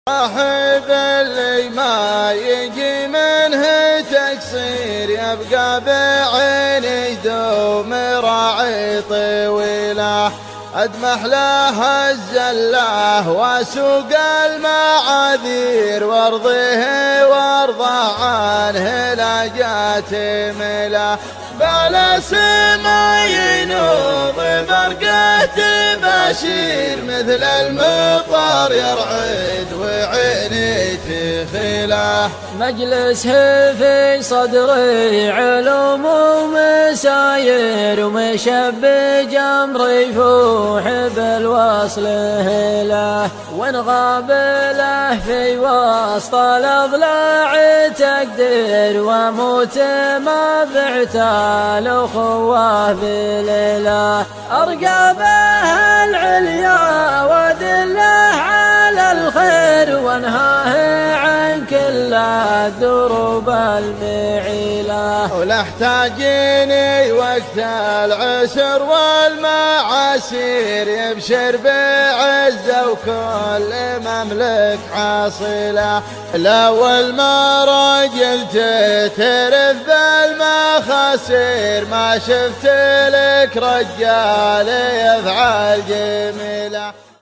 صاحب اللي ما يجي منه تقصير يبقى بعيني دوم راعي طويله، أدمح له الزله واسوق المعاذير وارضيه وارضى عنه لا جاتمله، بلا سما ينوض برقة بشير مثل المطر يرعد وعيني تخيله، مجلسه في صدري علوم ومساير ومشبج امري يفوح بالوصل له، وانغاب له في وسط الاضلاع تقدير واموت ما بعتال اخوه بليله، ارقابه العليا وادله على الخير وانهاه عن كل الدروب المعيله، ولا احتاجيني وقت العسر والمعاسير يبشر بعزه وكل مملك حاصله، الاول ما رجلت ترف بالمخاسير ما شفت لك رجال يفعل جميله.